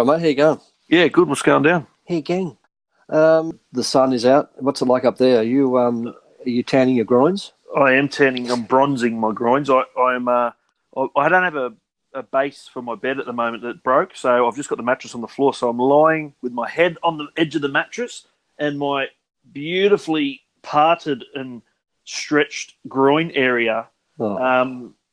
right, mate. How you going? Yeah, good. What's going down? Hey, gang. The sun is out. What's it like up there? Are you tanning your groins? I am tanning. I'm bronzing my groins. I don't have a base for my bed at the moment that broke, so I've just got the mattress on the floor. So I'm lying with my head on the edge of the mattress and my beautifully parted and stretched groin area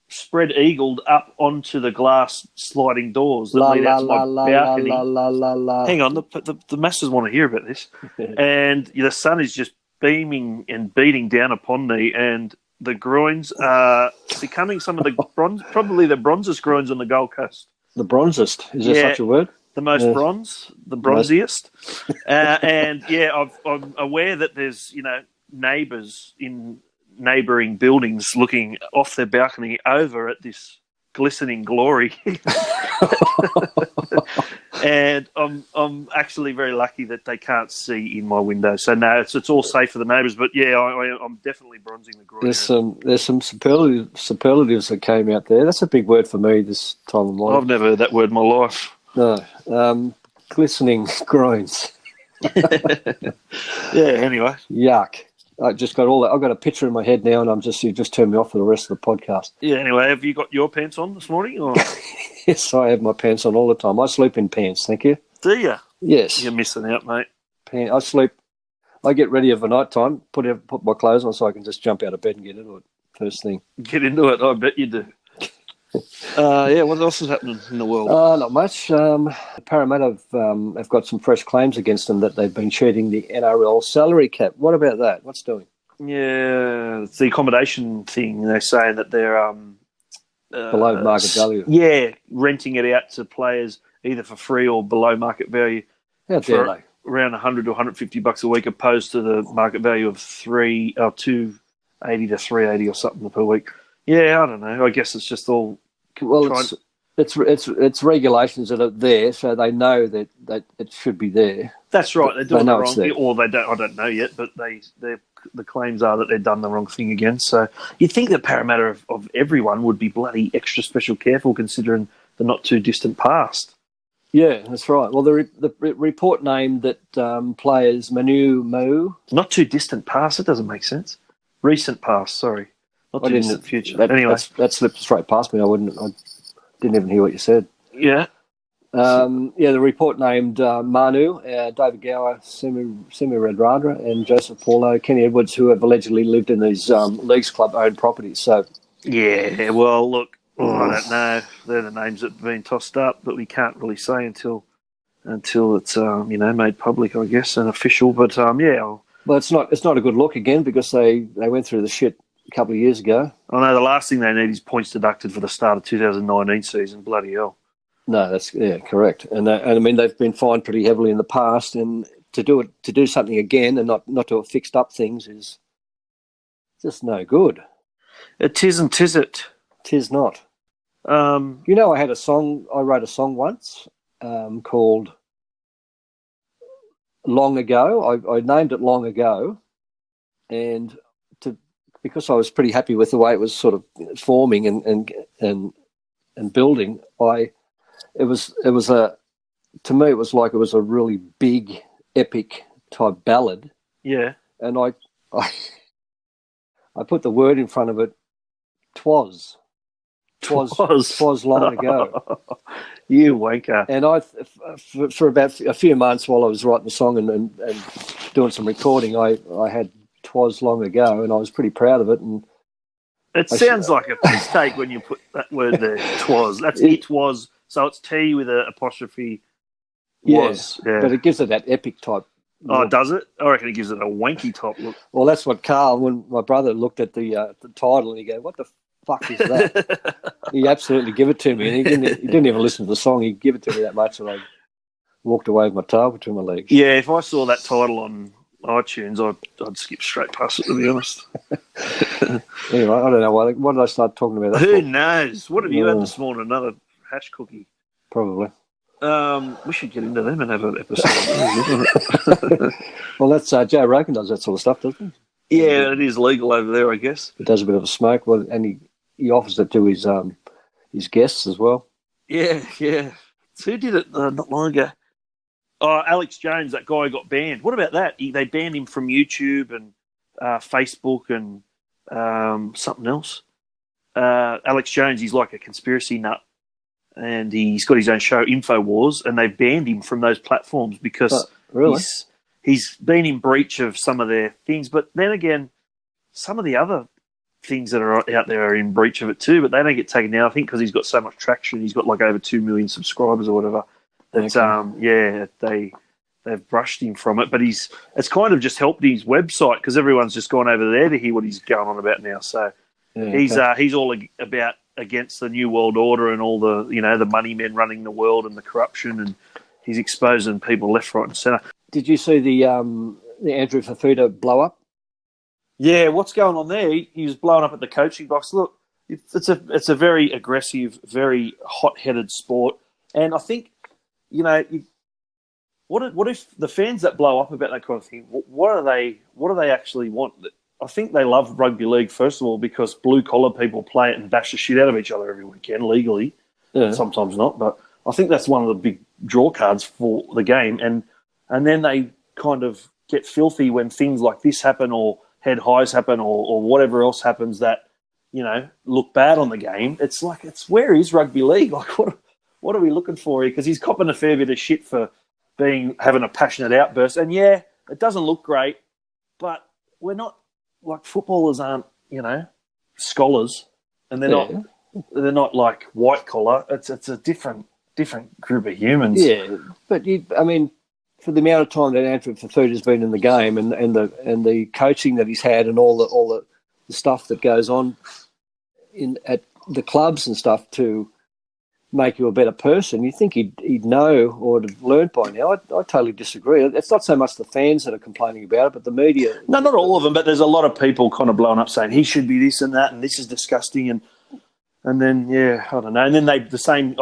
spread eagled up onto the glass sliding doors that lead out to my balcony. Hang on, the masses want to hear about this. And the sun is just beaming and beating down upon me, and the groins are becoming some of the probably the bronzest groins on the Gold Coast. The bronzest? Is there such a word? The most bronze, the bronziest. And I'm aware that there's, neighbours in neighbouring buildings looking off their balcony over at this glistening glory. And I'm actually very lucky that they can't see in my window. So no, it's all safe for the neighbours. But yeah, I'm definitely bronzing the groin. There's some superlatives that came out there. That's a big word for me this time of morning. I've never heard that word in my life. No, glistening groins. Yeah. Anyway, yuck. I just got all that. I've got a picture in my head now, and you just turned me off for the rest of the podcast. Yeah. Anyway, have you got your pants on this morning? Or? Yes, I have my pants on all the time. I sleep in pants. Thank you. Do you? Yes. You're missing out, mate. I get ready for night time. Put my clothes on so I can just jump out of bed and get into it first thing. Get into it. I bet you do. What else is happening in the world? Not much. Parramatta have got some fresh claims against them that they've been cheating the NRL salary cap. What about that? What's doing? Yeah, it's the accommodation thing. They're saying that they're below market value. Yeah, renting it out to players either for free or below market value. How dare they? Around $100 to $150 a week, opposed to the market value of $280 to $380 or something per week. Yeah, I don't know. I guess it's just all. Well, it's regulations that are there, so they know that it should be there. That's right. They're doing the wrong, or they don't. I don't know yet, but the claims are that they've done the wrong thing again. So you'd think that Parramatta of everyone would be bloody extra special careful, considering the not too distant past. Yeah, that's right. Well, the report named that players Manu Mu. Not too distant past. It doesn't make sense. Recent past. Sorry. Not too distant future. Anyway, that slipped straight past me. I didn't even hear what you said. Yeah. The report named Manu, David Gower, Semi Radradra, and Joseph Paulo, Kenny Edwards, who have allegedly lived in these Leagues Club owned properties. So, yeah. Well, look, I don't know. They're the names that have been tossed up, but we can't really say until it's made public, I guess, and official. But Well, it's not a good look again because they went through the shit a couple of years ago. I know the last thing they need is points deducted for the start of 2019 season. Bloody hell. No, that's correct. And I mean they've been fined pretty heavily in the past, and to do something again and not to have fixed up things is just no good. It isn't, is it? 'Tis not. I wrote a song once called Long Ago. I named it Long Ago, and because I was pretty happy with the way it was sort of forming and building, to me it was like it was a really big, epic type ballad. Yeah. And I put the word in front of it. Twas long ago. You wanker. And I, for about a few months while I was writing the song and doing some recording, I had "Twas long ago," and I was pretty proud of it. And it sounds like a mistake when you put that word there. Twas. It was. So it's T with an apostrophe. Was. Yeah. But it gives it that epic type. Oh, does it? I reckon it gives it a wanky top look. Well, that's what Carl, when my brother looked at the title, and he go, "What the fuck is that?" He absolutely gave it to me, and he didn't even listen to the song. He gave it to me that much, and I walked away with my tail between my legs. Yeah, if I saw that title on iTunes, I'd skip straight past it, to be honest. Anyway, I don't know why. Why did I start talking about that? Who knows? What have you had this morning? Another hash cookie? Probably. We should get into them and have an episode. Well, that's Joe Rogan does that sort of stuff, doesn't he? Yeah, it is legal over there, I guess. He does a bit of a smoke, and he offers it to his guests as well. Yeah. Who did it not long ago? Oh, Alex Jones, that guy got banned. What about that? They banned him from YouTube and Facebook and something else. Alex Jones, he's like a conspiracy nut, and he's got his own show, InfoWars, and they've banned him from those platforms because really? he's been in breach of some of their things. But then again, some of the other things that are out there are in breach of it too, but they don't get taken down, I think, because he's got so much traction. He's got like over 2 million subscribers or whatever. That, they've brushed him from it, but it's kind of just helped his website because everyone's just gone over there to hear what he's going on about now. So he's all about against the New World Order and all the the money men running the world and the corruption, and he's exposing people left, right, and centre. Did you see the Andrew Fifita blow up? Yeah, what's going on there? He was blowing up at the coaching box. Look, it's a very aggressive, very hot-headed sport, and I think what if the fans that blow up about that kind of thing? What do they actually want? I think they love rugby league first of all because blue collar people play it and bash the shit out of each other every weekend legally. Yeah. Sometimes not, but I think that's one of the big draw cards for the game, and then they kind of get filthy when things like this happen or head highs happen or whatever else happens that, look bad on the game. It's like, where is rugby league? Like, what are we looking for here? Because he's copping a fair bit of shit for having a passionate outburst. And, yeah, it doesn't look great, but we're not, like, footballers aren't, scholars, and they're not like white collar. It's a different group of humans. Yeah, but for the amount of time that Andrew Fifita's been in the game and the coaching that he's had and all the stuff that goes on at the clubs and stuff to make you a better person, you think he'd know or have learned by now. I totally disagree. It's not so much the fans that are complaining about it, but the media. No, not all of them, but there's a lot of people kind of blowing up saying he should be this and that and this is disgusting and then I don't know. And then I've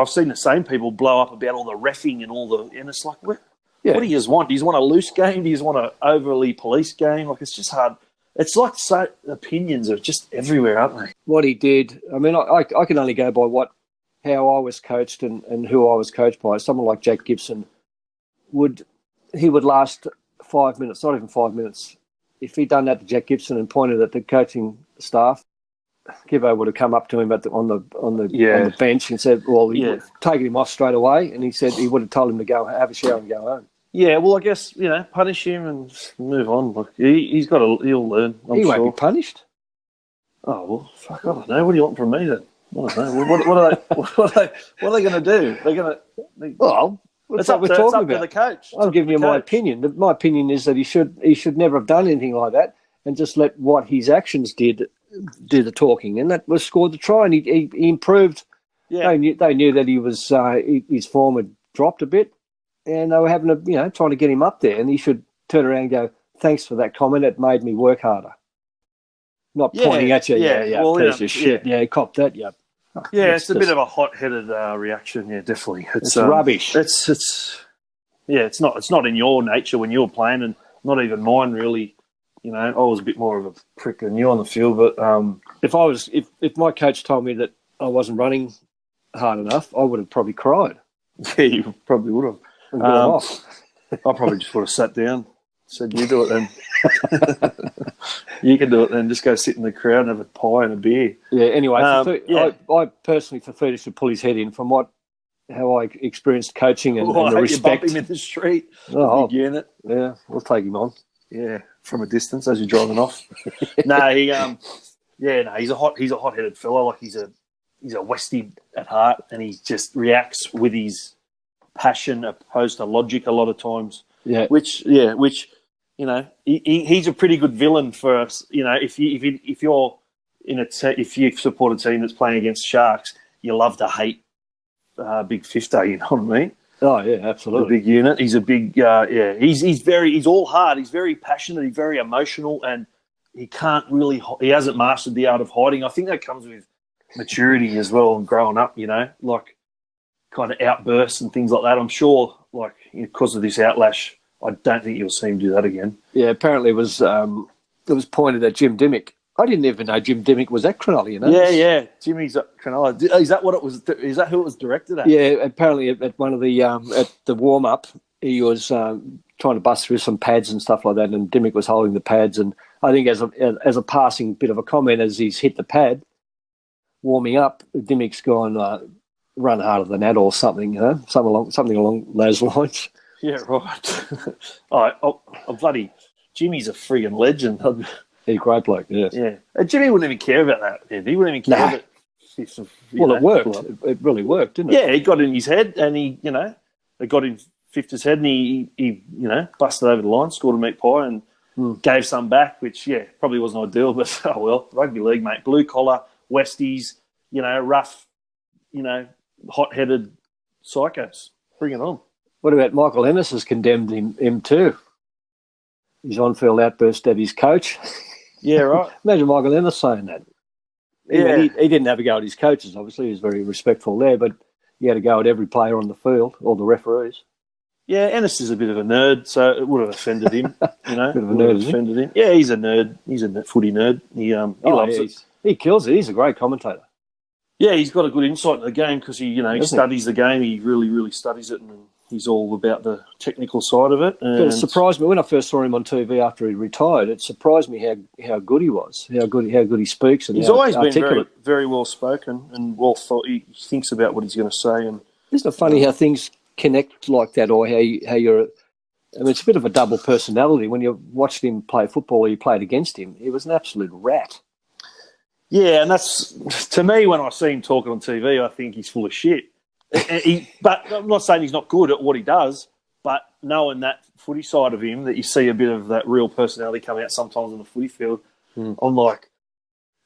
seen the same people blow up about all the reffing and it's like, what do you just want? Do you want a loose game? Do you just want an overly policed game? Like, it's just hard. It's like opinions are just everywhere, aren't they? What he did, I can only go by how I was coached and who I was coached by. Someone like Jack Gibson would last 5 minutes, not even 5 minutes. If he'd done that to Jack Gibson and pointed at the coaching staff, Gibbo would have come up to him on the bench and said, "Well, he would have taken him off straight away." And he said he would have told him to go have a shower and go home. Yeah, well, I guess punish him and move on. Like he'll learn. He won't be punished. Oh well, fuck! I don't know. What do you want from me then? I don't know. What are they going to do? They're going to. Well, that's what we're talking about. To the coach. I'm giving you my opinion. My opinion is that he should never have done anything like that and just let what his actions did do the talking, and that was scored the try, and he improved. Yeah, they knew that he was his form had dropped a bit, and they were having trying to get him up there, and he should turn around and go, "Thanks for that comment. It made me work harder." Not pointing at you. Well, piece of shit. Yeah, cop that. Yeah. It's a bit of a hot-headed reaction. Yeah, definitely. It's rubbish. It's not in your nature when you were playing, and not even mine really. I was a bit more of a prick than you on the field, but if my coach told me that I wasn't running hard enough, I would have probably cried. Yeah, you probably would have. I probably just would have sat down, said, "You do it then." You can do it then. Just go sit in the crowd and have a pie and a beer. Yeah. Anyway, I personally, Fifita should pull his head in from how I experienced coaching and the respect. You bump him in the street. Oh, big unit. Yeah, we'll take him on. Yeah, from a distance as you're driving off. He's a hot-headed fella. Like he's a Westie at heart, and he just reacts with his passion opposed to logic a lot of times. Yeah, which he's a pretty good villain for us. If you support a team that's playing against Sharks, you love to hate Big 50. You know what I mean? Oh yeah, absolutely. The big unit. He's a big. He's all heart. He's very passionate. He's very emotional, and he hasn't mastered the art of hiding. I think that comes with maturity as well and growing up. Like kind of outbursts and things like that. I'm sure, like because of this outlash, I don't think you'll see him do that again. Yeah, apparently it was pointed at Jim Dimmick I didn't even know Jim Dimmick was at Cronulla, you know? Yeah. Jimmy's at Cronulla. Is that what it was? Is that who it was directed at? Yeah, apparently at one of the at the warm up, he was trying to bust through some pads and stuff like that, and Dimmick was holding the pads. And I think as a passing bit of a comment, as he's hit the pad, warming up, Dimmick's gone run harder than that or something, you know, something along those lines. Yeah, right. I'm bloody Jimmy's a friggin' legend. He's a great bloke, yes. Yeah. Jimmy wouldn't even care about that. He wouldn't even care that. It worked. It really worked, didn't it? Yeah, he got in his head, and it got in Fifita's head, and he busted over the line, scored a meat pie, and gave some back, which probably wasn't ideal, but oh well, rugby league, mate, blue collar, Westies, rough, hot-headed psychos. Bring it on. What about Michael Ennis has condemned him too? His on-field outburst at his coach. Yeah, right. Imagine Michael Ennis saying that. Yeah. He didn't have a go at his coaches, obviously. He was very respectful there, but he had a go at every player on the field, all the referees. Yeah, Ennis is a bit of a nerd, so it would have offended him. Bit of a nerd, offended him. Yeah, he's a nerd. He's a footy nerd. He loves it. He kills it. He's a great commentator. Yeah, he's got a good insight into the game because he studies the game. He really, really studies it, and he's all about the technical side of it. And but it surprised me when I first saw him on TV after he retired. It surprised me how good he was, how good he speaks, and he's always been very, very well spoken and well thought. He thinks about what he's going to say. And isn't it funny how things connect like that, or how you're? I mean, it's a bit of a double personality. When you watched him play football, or you played against him, he was an absolute rat. Yeah, and that's, to me, when I see him talking on TV, I think he's full of shit. But I'm not saying he's not good at what he does, but knowing that footy side of him, that you see a bit of that real personality coming out sometimes on the footy field, I'm like,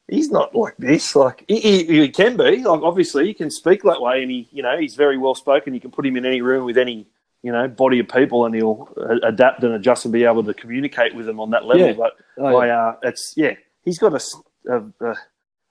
he's not like this. Like he can be. Like obviously, he can speak that way, and he's very well spoken. You can put him in any room with any body of people, and he'll adapt and adjust and be able to communicate with them on that level. Yeah. But he's got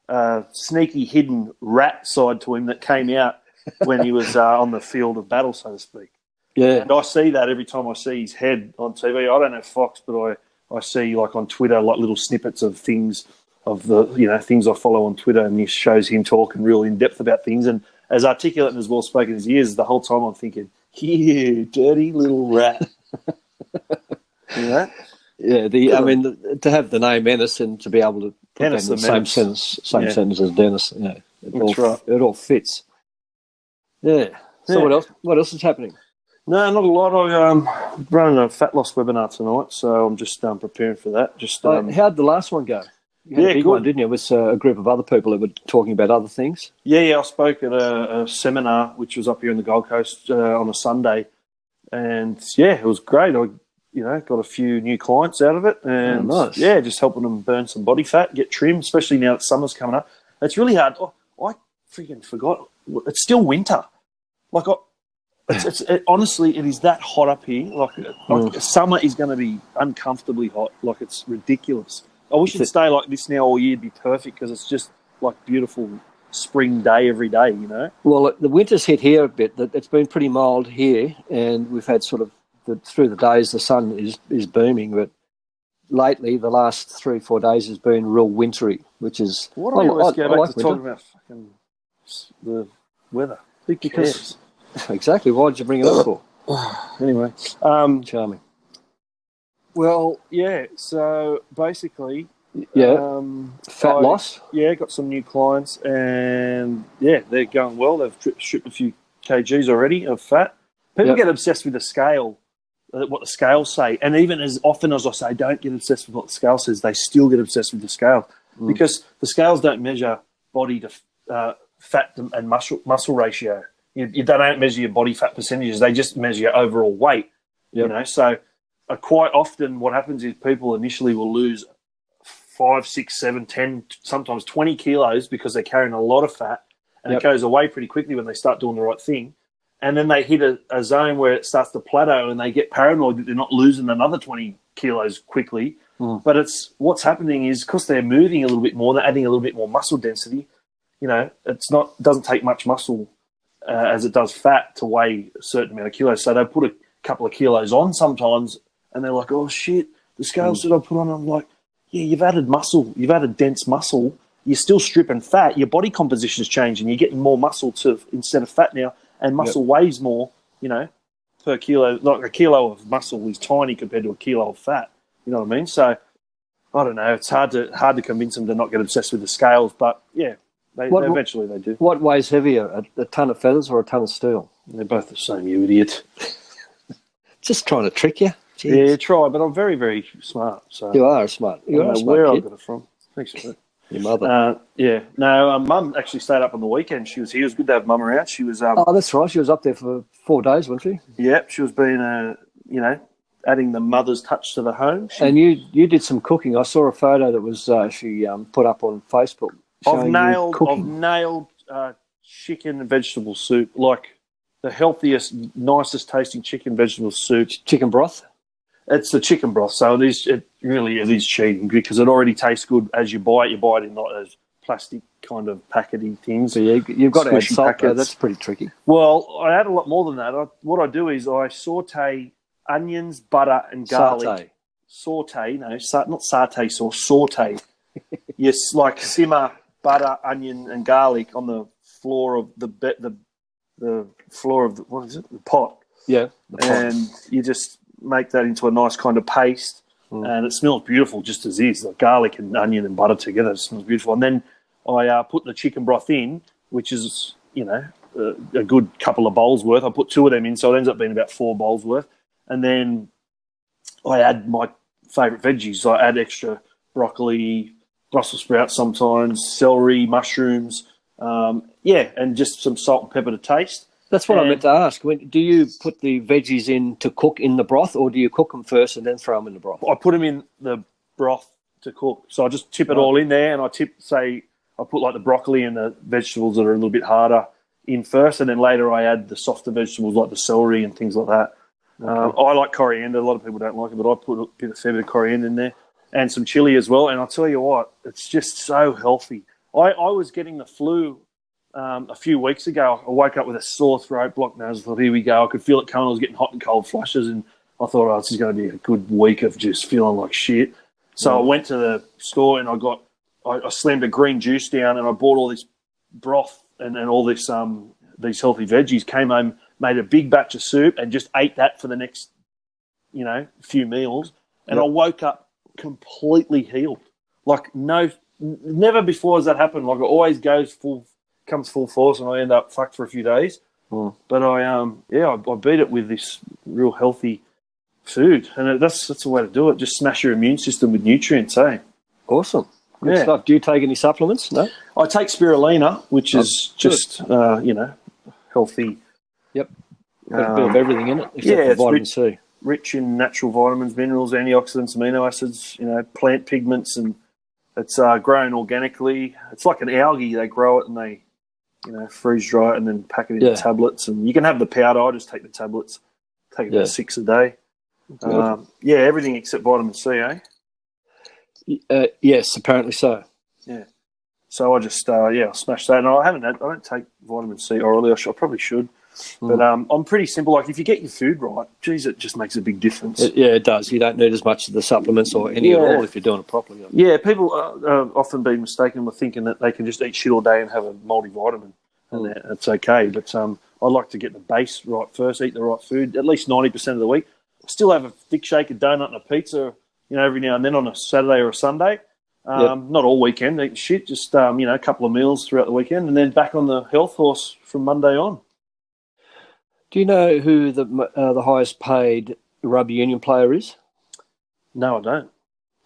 a sneaky hidden rat side to him that came out when he was on the field of battle, so to speak. Yeah. And I see that every time I see his head on TV. I don't have Fox, but I see like on Twitter like little snippets of things of the things I follow on Twitter, and he shows him talking real in depth about things, and as articulate and as well spoken as he is, the whole time I'm thinking, you dirty little rat. Yeah, I mean, to have the name Ennis and to be able to put Ennis that in the same sentence as Dennis, it all fits. Yeah. So what else is happening? No, not a lot. I'm running a fat loss webinar tonight, so I'm just preparing for that. How'd the last one go? You had a big one, didn't you? With a group of other people that were talking about other things. Yeah. I spoke at a seminar which was up here in the Gold Coast on a Sunday, and it was great. I got a few new clients out of it, and nice. Just helping them burn some body fat, get trim, especially now that summer's coming up. It's really hard. I freaking forgot. It's still winter. Like honestly, it is that hot up here. Like summer is going to be uncomfortably hot. Like it's ridiculous. I wish it'd stay like this now all year. It'd be perfect because it's just like beautiful spring day every day, Well, the winter's hit here a bit. It's been pretty mild here, and we've had sort of through the days the sun is booming, but lately the last 3-4 days has been real wintry, which is... Why don't we always go back to talking about fucking the weather? Because exactly, why did you bring it up for? Anyway. Charming. Well, so basically... fat loss? Yeah, got some new clients, and they're going well. They've shipped a few kgs already of fat. People get obsessed with the scale, what the scales say, and even as often as I say, don't get obsessed with what the scale says, they still get obsessed with the scale because the scales don't measure body to fat and muscle ratio. They don't measure your body fat percentages; they just measure your overall weight. So quite often what happens is people initially will lose 5, 6, 7, 10, sometimes 20 kilos because they're carrying a lot of fat, and it goes away pretty quickly when they start doing the right thing. And then they hit a zone where it starts to plateau, and they get paranoid that they're not losing another 20 kilos quickly. But what's happening is because they're moving a little bit more, they're adding a little bit more muscle density. Doesn't take much muscle as it does fat to weigh a certain amount of kilos. So they put a couple of kilos on sometimes, and they're like, "Oh shit, the scale said I put on." I'm like, yeah, you've added muscle, you've added dense muscle. You're still stripping fat. Your body composition is changing. You're getting more muscle instead of fat now, and muscle weighs more. Per kilo. Like a kilo of muscle is tiny compared to a kilo of fat. You know what I mean? So I don't know. It's hard to convince them to not get obsessed with the scales, but yeah, eventually they do. What weighs heavier, a ton of feathers or a ton of steel? They're both the same, you idiot. Just trying to trick you. Jeez. Yeah, try, but I'm very, very smart. So you are smart. You are a smart where kid. I got it from. Thanks for that. Your mother. Yeah. No, Mum actually stayed up on the weekend. She was here. It was good to have Mum around. She was. Oh, that's right. She was up there for 4 days, wasn't she? Yeah, she was being, adding the mother's touch to the home. And you did some cooking. I saw a photo that was she put up on Facebook. I've nailed chicken and vegetable soup, like the healthiest, nicest tasting chicken vegetable soup. Chicken broth? It's the chicken broth, so it really is cheating because it already tastes good as you buy it. You buy it in not those plastic kind of packety things. So you've got to add salt. That's pretty tricky. Well, I add a lot more than that. What I do is I saute onions, butter, and garlic. Saute, no, not satay sauce. Saute. Yes, like simmer butter, onion, and garlic on the floor of the floor of what is it? The pot. Yeah, the pot. And you just make that into a nice kind of paste, and it smells beautiful just as is. Like garlic and onion and butter together, it smells beautiful. And then I put the chicken broth in, which is a good couple of bowls worth. I put 2 of them in, so it ends up being about 4 bowls worth. And then I add my favourite veggies. I add extra broccoli, Brussels sprouts sometimes, celery, mushrooms, and just some salt and pepper to taste. That's what I meant to ask. Do you put the veggies in to cook in the broth, or do you cook them first and then throw them in the broth? I put them in the broth to cook. So I just tip it all in there, and I put like the broccoli and the vegetables that are a little bit harder in first, and then later I add the softer vegetables like the celery and things like that. Okay. I like coriander. A lot of people don't like it, but I put a fair bit of coriander in there and some chili as well. And I'll tell you what, it's just so healthy. I was getting the flu a few weeks ago. I woke up with a sore throat, blocked nose. I thought, here we go. I could feel it coming. I was getting hot and cold flushes, and I thought, this is going to be a good week of just feeling like shit. So I went to the store and I slammed a green juice down, and I bought all this broth and all this these healthy veggies. Came home, made a big batch of soup, and just ate that for the next few meals. And I woke up completely healed. Like never before has that happened. Like it always comes full force, and I end up fucked for a few days. But I beat it with this real healthy food, and that's the way to do it. Just smash your immune system with nutrients, eh? Awesome. Good stuff. Do you take any supplements? No? I take spirulina, which is just, healthy. Yep. Got a bit of everything in it, except for vitamin C. Rich in natural vitamins, minerals, antioxidants, amino acids, plant pigments, and it's grown organically. It's like an algae. They grow it and they, freeze dry it and then pack it into tablets. And you can have the powder. I just take the tablets. Take about 6 a day. Everything except vitamin C, eh? Yes, apparently so. Yeah. So I just, I'll smash that. And I don't take vitamin C orally. I probably should. But I'm pretty simple. Like, if you get your food right, geez, it just makes a big difference. It does. You don't need as much of the supplements or any at all if you're doing it properly. Yeah, people often be mistaken with thinking that they can just eat shit all day and have a multivitamin, and it's okay. But I like to get the base right first, eat the right food, at least 90% of the week. Still have a thick shake, a donut and a pizza, every now and then on a Saturday or a Sunday. Not all weekend, eating shit, just, a couple of meals throughout the weekend, and then back on the health horse from Monday on. Do you know who the highest paid rugby union player is? No, I don't.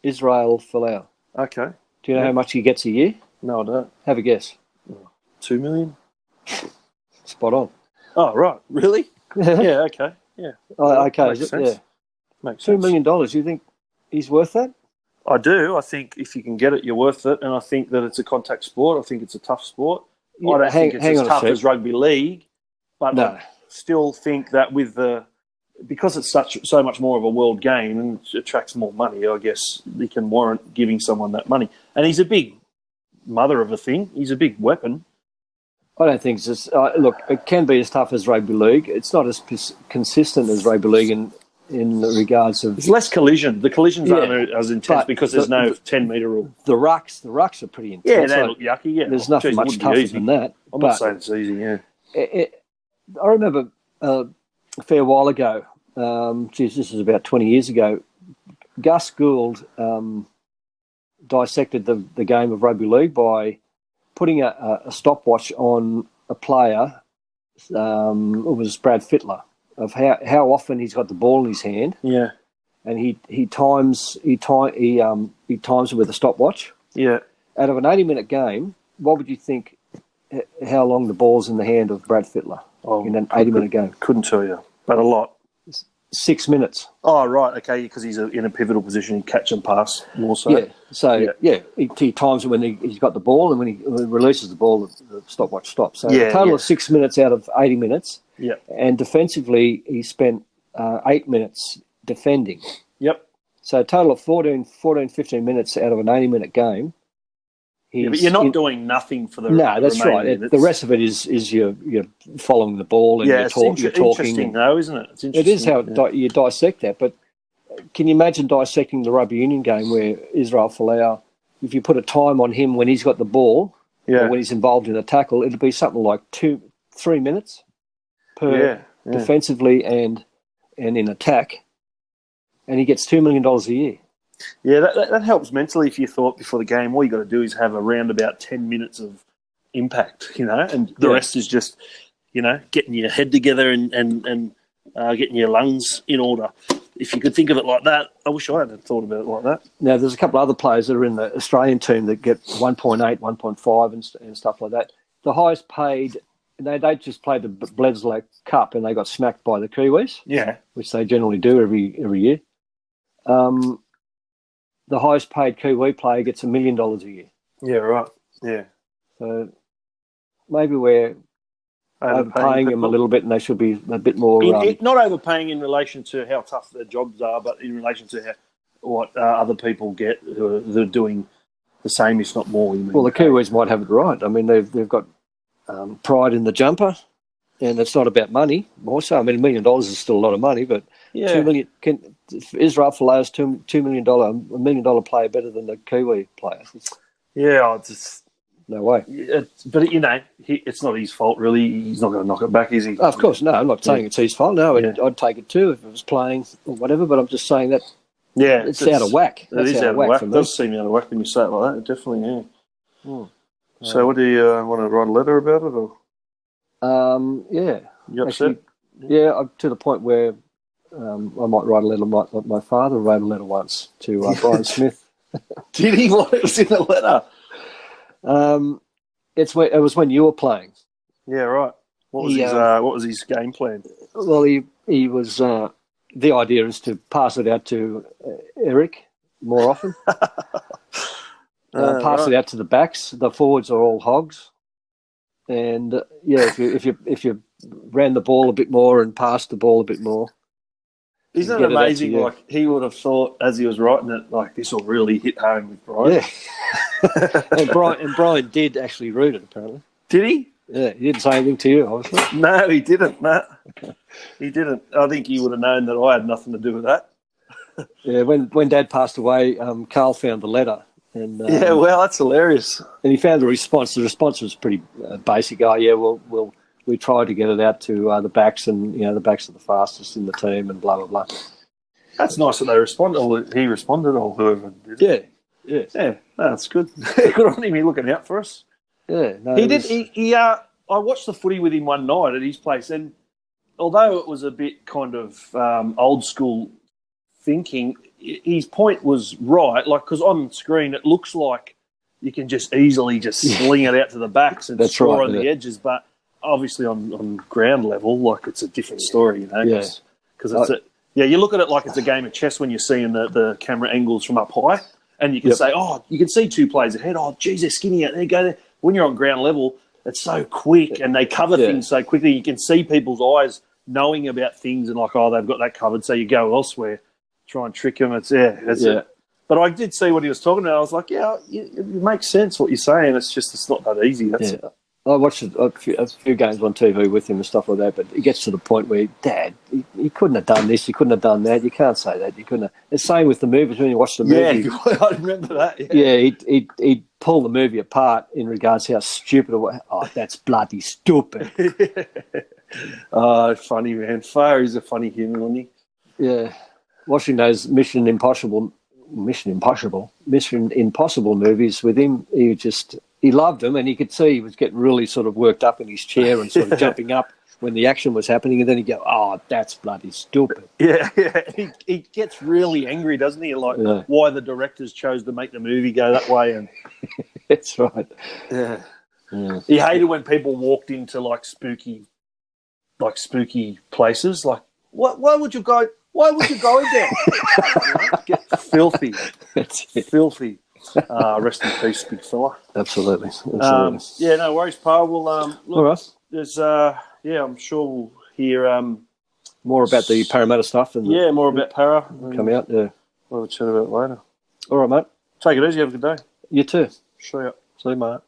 Nrl Folau. Okay. Do you know how much he gets a year? No, I don't. Have a guess. 2 million? Spot on. Oh, right. Really? Yeah, okay. Yeah. Oh, okay. Makes sense. Yeah. Makes $2 sense. million. Do you think he's worth that? I do. I think if you can get it, you're worth it. And I think that it's a contact sport. I think it's a tough sport. I don't think it's as tough as rugby league. But no. I still think that because it's so much more of a world game and it attracts more money, I guess he can warrant giving someone that money. And he's a big mother of a thing. He's a big weapon. I don't think it's just... look, it can be as tough as rugby league. It's not as consistent as rugby league, and in regards of It's less collision. The collisions aren't as intense but because there's no 10-metre rule. the rucks are pretty intense. Yeah, they look yucky. Yeah, there's nothing much tougher than that. I'm not saying it's easy. Yeah, I remember a fair while ago. This is about 20 years ago. Gus Gould dissected the game of rugby league by putting a stopwatch on a player. It was Brad Fittler, of how often he's got the ball in his hand. Yeah, and he times it with a stopwatch. Yeah. Out of an 80-minute game, what would you think? How long the ball's in the hand of Brad Fittler in an 80-minute game? Couldn't tell you, but a lot. 6 minutes. Oh, right, okay, because he's in a pivotal position, he catch and pass more so. Yeah, so, he times it when he's got the ball, and when he releases the ball, the stopwatch stops. So a total of 6 minutes out of 80 minutes. Yeah. And defensively, he spent 8 minutes defending. Yep. So a total of 15 minutes out of an 80-minute game. But you're not doing nothing for the No, that's right. minutes. The rest of it is you're following the ball and you're talking. Interesting, though, isn't it? It's interesting. It is how you dissect that. But can you imagine dissecting the rugby union game where Nrl Folau, if you put a time on him when he's got the ball, or when he's involved in a tackle, it'd be something like 3 minutes per defensively and in attack, and he gets $2 million a year. Yeah, that helps mentally. If you thought before the game, all you got to do is have around about 10 minutes of impact, and the rest is just, getting your head together and getting your lungs in order. If you could think of it like that, I wish I had thought about it like that. Now, there's a couple of other players that are in the Australian team that get 1.8, 1.5 and stuff like that. The highest paid, they just played the Bledisloe Cup and they got smacked by the Kiwis, which they generally do every year. The highest paid Kiwi player gets $1 million a year. Yeah, right. Yeah. So maybe we're overpaying them a little bit, and they should be a bit more. Not overpaying in relation to how tough their jobs are, but in relation to what other people get who are doing the same, if not more. Well, the Kiwis might have it right. I mean, they've got pride in the jumper, and it's not about money. More so, I mean, $1 million is still a lot of money, but $2 million Nrl Folau's $2 million, $1 million player better than the Kiwi player. No way. But it's not his fault really. He's not going to knock it back, is he? Of course, no. I'm not saying it's his fault. No, I'd take it too if it was playing or whatever. But I'm just saying that. Yeah, it's out of whack. It is out of whack. It does seem out of whack when you say it like that. Definitely, yeah. So, what do you want to write a letter about it, or? Yeah. You upset? Actually, to the point where I might write a letter. My father wrote a letter once to Brian Smith. Did he? What was in the letter? It was when you were playing. Yeah, right. What was his game plan? Well, he was. The idea is to pass it out to Eric more often. Pass it out to the backs. The forwards are all hogs, and if you ran the ball a bit more and passed the ball a bit more. Isn't it amazing? Like he would have thought as he was writing it, like this will really hit home with Brian. Yeah, and Brian did actually read it. Apparently, did he? Yeah, he didn't say anything to you, obviously. No, he didn't. No, he didn't. I think he would have known that I had nothing to do with that. Yeah, when Dad passed away, Carl found the letter. And, well, that's hilarious. And he found the response. The response was pretty basic. Oh, yeah, we tried to get it out to the backs, and the backs are the fastest in the team, and blah blah blah. That's nice that they responded. Or he responded, or whoever did it. Yeah. No, that's good. Good on him. He's looking out for us. Yeah, no, he did. I watched the footy with him one night at his place, and although it was a bit kind of old school thinking, his point was right. Like, because on screen it looks like you can just easily just sling it out to the backs and score on the edges, but obviously on ground level, like it's a different story, Because it's you look at it like it's a game of chess when you're seeing the camera angles from up high, and you can say, you can see two players ahead. Oh, geez, they're skinny out there. Go there. When you're on ground level, it's so quick, and they cover things so quickly. You can see people's eyes knowing about things, and like, they've got that covered, so you go elsewhere, try and trick them. That's it. But I did see what he was talking about. I was like, it makes sense what you're saying. It's just it's not that easy. I watched a few games on TV with him and stuff like that, but it gets to the point where, Dad, he couldn't have done this, he couldn't have done that. You can't say that. You couldn't have. The same with the movies. When you watch the movie, Yeah, I remember that. yeah, he'd pull the movie apart in regards to how stupid it was. Oh, that's bloody stupid. Oh, funny, man. Far is a funny human, wasn't he? Yeah. Watching those Mission Impossible movies with him, he loved them, and you could see he was getting really sort of worked up in his chair and sort of jumping up when the action was happening, and then he'd go, "Oh, that's bloody stupid." Yeah. He gets really angry, doesn't he? Like why the directors chose to make the movie go that way, and that's right. Yeah. He hated when people walked into like spooky places. Like, why would you go? Why would you go in there? Get filthy. That's it. Filthy. Rest in peace, big fella. Absolutely. Yeah, no worries, Pa. Well, look, all right. There's, I'm sure we'll hear more about the Parramatta stuff and more about Parra come out. Yeah, we'll chat about it later. All right, mate. Take it easy. Have a good day. You too. See ya. See you, mate.